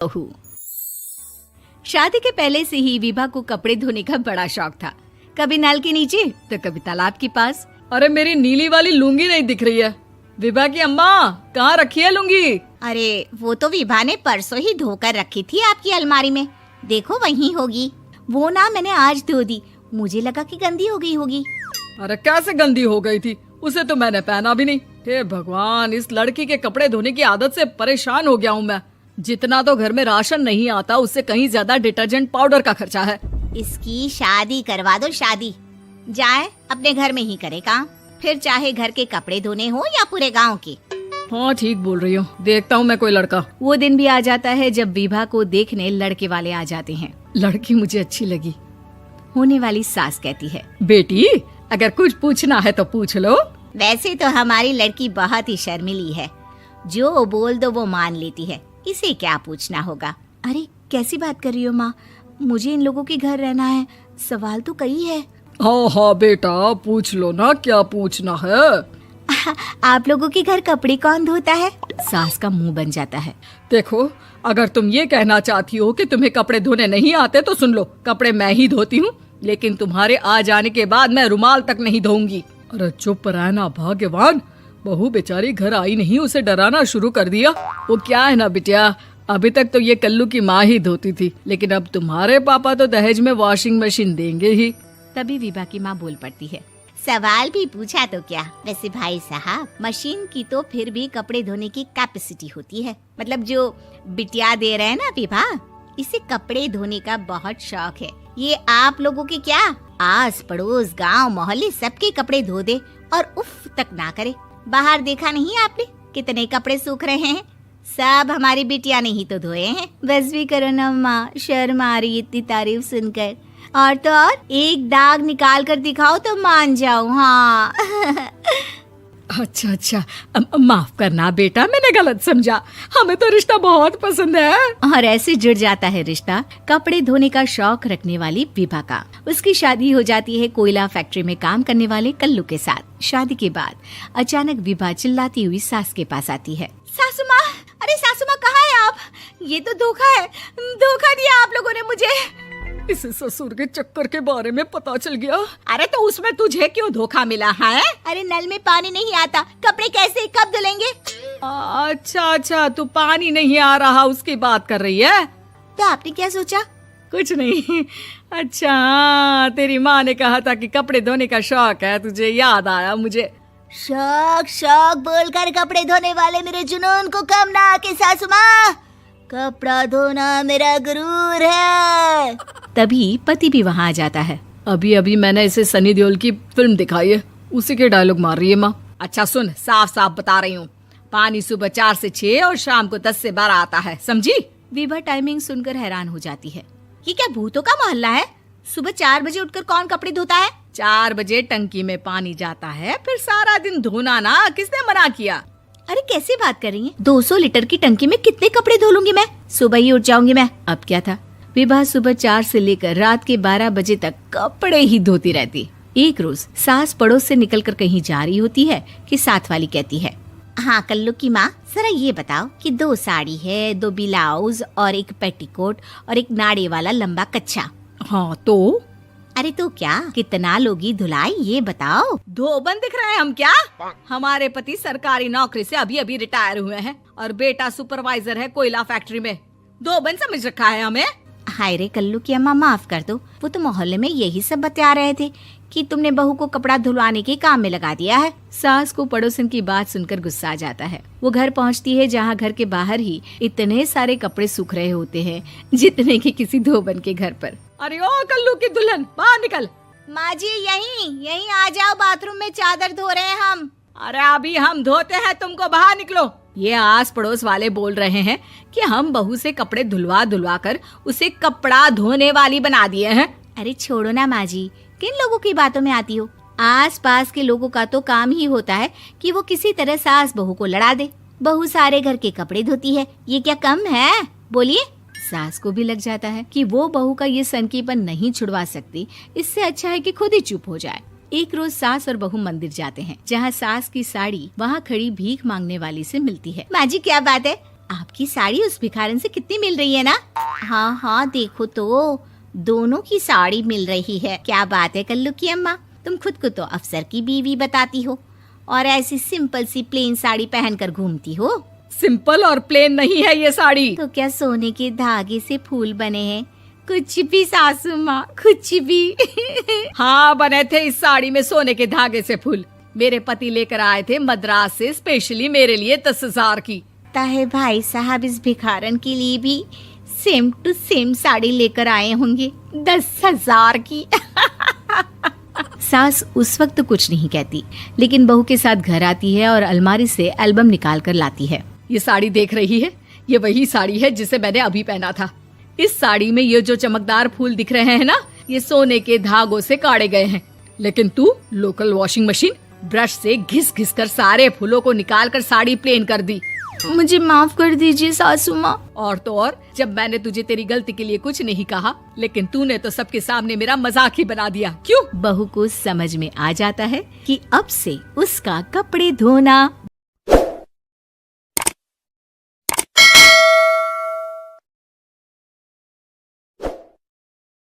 बहू। शादी के पहले से ही विभा को कपड़े धोने का बड़ा शौक था। कभी नल के नीचे तो कभी तालाब के पास। अरे मेरी नीली वाली लुंगी नहीं दिख रही है। विभा की अम्मा, कहाँ रखी है लुंगी? अरे वो तो विभा ने परसों ही धोकर रखी थी आपकी अलमारी में, देखो वहीं होगी। वो ना मैंने आज धो दी, मुझे लगा कि गंदी हो गई होगी। अरे कैसे गंदी हो गई थी? उसे तो मैंने पहना भी नहीं। हे भगवान, इस लड़की के कपड़े धोने की आदत से परेशान हो गया हूँ मैं। जितना तो घर में राशन नहीं आता, उससे कहीं ज्यादा डिटर्जेंट पाउडर का खर्चा है। इसकी शादी करवा दो, शादी। जाए अपने घर में ही करे काम, फिर चाहे घर के कपड़े धोने हो या पूरे गांव के। हाँ ठीक बोल रही हो, देखता हूँ मैं कोई लड़का। वो दिन भी आ जाता है जब विभा को देखने लड़के वाले आ जाते हैं। लड़की मुझे अच्छी लगी। होने वाली सास कहती है, बेटी अगर कुछ पूछना है तो पूछ लो। वैसे तो हमारी लड़की बहुत ही शर्मीली है, जो बोल दो वो मान लेती है, इसे क्या पूछना होगा। अरे कैसी बात कर रही हो माँ, मुझे इन लोगों के घर रहना है, सवाल तो कई है। हाँ हाँ बेटा, पूछ लो ना, क्या पूछना है। आप लोगों के घर कपड़े कौन धोता है? सास का मुंह बन जाता है। देखो, अगर तुम ये कहना चाहती हो कि तुम्हें कपड़े धोने नहीं आते तो सुन लो, कपड़े मैं ही धोती हूँ, लेकिन तुम्हारे आ जाने के बाद मैं रुमाल तक नहीं धोऊंगी। अरे चुप रहना भाग्यवान, बहू बेचारी घर आई नहीं, उसे डराना शुरू कर दिया। वो क्या है ना बिटिया, अभी तक तो ये कल्लू की माँ ही धोती थी, लेकिन अब तुम्हारे पापा तो दहेज में वॉशिंग मशीन देंगे ही। तभी विभा की माँ बोल पड़ती है, सवाल भी पूछा तो क्या। वैसे भाई साहब, मशीन की तो फिर भी कपड़े धोने की कैपेसिटी होती है। मतलब जो बिटिया दे रहे हैं ना विभा, इसे कपड़े धोने का बहुत शौक है। ये आप लोगों के क्या, आस पड़ोस गांव मोहल्ले सबके कपड़े धो दे और उफ तक ना करे। बाहर देखा नहीं आपने कितने कपड़े सूख रहे हैं? सब हमारी बिटिया ने ही तो धोए हैं। बस भी करो ना माँ, शर्म आ रही इतनी तारीफ सुनकर। और तो और एक दाग निकाल कर दिखाओ तो मान जाओ। हाँ अच्छा, माफ करना बेटा, मैंने गलत समझा। हमें तो रिश्ता बहुत पसंद है। और ऐसे जुड़ जाता है रिश्ता कपड़े धोने का शौक रखने वाली विभा का। उसकी शादी हो जाती है कोयला फैक्ट्री में काम करने वाले कल्लू के साथ। शादी के बाद अचानक विभा चिल्लाती हुई सास के पास आती है। सासू माँ, अरे सासू माँ कहाँ है आप? ये तो धोखा है, धोखा दिया आप लोगों ने मुझे। इसे ससुर के चक्कर के बारे में पता चल गया। अरे तो उसमें तुझे क्यों धोखा मिला है? अरे नल में पानी नहीं आता, कपड़े कैसे कब धुलेंगे? अच्छा, तू पानी नहीं आ रहा उसकी बात कर रही है। तो आपने क्या सोचा? कुछ नहीं। अच्छा, तेरी माँ ने कहा था कि कपड़े धोने का शौक है तुझे, याद आया मुझे। शौक बोलकर कपड़े धोने वाले मेरे जुनून को कम ना आके सासू माँ, कपड़ा धोना मेरा गुरूर है। तभी पति भी वहाँ आ जाता है। अभी मैंने इसे सनी देओल की फिल्म दिखाई है, उसी के डायलॉग मार रही है माँ। अच्छा सुन, साफ साफ बता रही हूँ, पानी सुबह 4 से 6 और शाम को 10 से 12 आता है, समझी? विभा टाइमिंग सुनकर हैरान हो जाती है। ये क्या भूतों का मोहल्ला है? सुबह 4 बजे उठकर कौन कपड़े धोता है? 4 बजे टंकी में पानी जाता है, फिर सारा दिन धोना ना, किसने मना किया? अरे कैसी बात कर रही हैं? 200 लीटर की टंकी में कितने कपड़े धो लूंगी मैं? सुबह ही उठ जाऊंगी मैं। अब क्या था, विभा सुबह 4 से लेकर रात के 12 बजे तक कपड़े ही धोती रहती। एक रोज सास पड़ोस से निकलकर कहीं जा रही होती है कि साथ वाली कहती है, हाँ कल्लू की माँ, जरा ये बताओ कि 2 साड़ी है, 2 ब्लाउज और एक पेटीकोट और एक नाड़े वाला लंबा कच्छा। हाँ तो? अरे तो क्या, कितना लोगी धुलाई ये बताओ। धोबन दिख रहे हैं हम क्या? हमारे पति सरकारी नौकरी से अभी रिटायर हुए हैं और बेटा सुपरवाइजर है कोयला फैक्ट्री में। धोबन समझ रखा है हमें? हाय रे कल्लू की अम्मा, माफ कर दो, वो तो मोहल्ले में यही सब बता रहे थे कि तुमने बहू को कपड़ा धुलवाने के काम में लगा दिया है। सास को पड़ोसन की बात सुनकर गुस्सा आ जाता है। वो घर पहुंचती है जहां घर के बाहर ही इतने सारे कपड़े सूख रहे होते हैं जितने कि किसी धोबन के घर पर। अरे ओ कल्लू की दुल्हन, बाहर निकल। माँ जी यहीं आ जाओ, बाथरूम में चादर धो रहे हैं हम। अरे अभी हम धोते हैं, तुमको बाहर निकलो। ये आस पड़ोस वाले बोल रहे हैं कि हम बहू से कपड़े धुलवा कर उसे कपड़ा धोने वाली बना दिए हैं। अरे छोड़ो ना माँ जी, किन लोगों की बातों में आती हो? आस पास के लोगों का तो काम ही होता है कि वो किसी तरह सास बहू को लड़ा दे। बहू सारे घर के कपड़े धोती है, ये क्या कम है? बोलिए। सास को भी लग जाता है कि वो बहू का ये सनकीपन नहीं छुड़वा सकती, इससे अच्छा है कि खुद ही चुप हो जाए। एक रोज सास और बहू मंदिर जाते हैं, जहाँ सास की साड़ी वहाँ खड़ी भीख मांगने वाली से मिलती है। माँ जी क्या बात है, आपकी साड़ी उस भिखारन से कितनी मिल रही है ना? हाँ हाँ देखो तो, दोनों की साड़ी मिल रही है। क्या बात है कल्लू की अम्मा, तुम खुद को तो अफसर की बीवी बताती हो और ऐसी सिंपल सी प्लेन साड़ी पहनकर घूमती हो। सिंपल और प्लेन नहीं है ये साड़ी। तो क्या सोने के धागे से फूल बने हैं? कुछ भी सासू माँ, कुछ भी। हाँ बने थे इस साड़ी में सोने के धागे से फूल। मेरे पति लेकर आए थे मद्रास से स्पेशली मेरे लिए 10,000 की। ताहे भाई साहब इस भिखारन के लिए भी सेम टू सेम साड़ी लेकर आए होंगे 10,000 की। सास उस वक्त तो कुछ नहीं कहती, लेकिन बहू के साथ घर आती है और अलमारी से एल्बम निकाल कर लाती है। ये साड़ी देख रही है, ये वही साड़ी है जिसे मैंने अभी पहना था। इस साड़ी में ये जो चमकदार फूल दिख रहे हैं ना, ये सोने के धागों से काटे गए हैं। लेकिन तू लोकल वॉशिंग मशीन ब्रश से घिस घिस कर सारे फूलों को निकाल कर साड़ी प्लेन कर दी। मुझे माफ कर दीजिए सासू माँ। और तो और, जब मैंने तुझे तेरी गलती के लिए कुछ नहीं कहा, लेकिन तूने तो सबके सामने मेरा मजाक ही बना दिया। क्यों? बहू को समझ में आ जाता है कि अब से उसका कपड़े धोना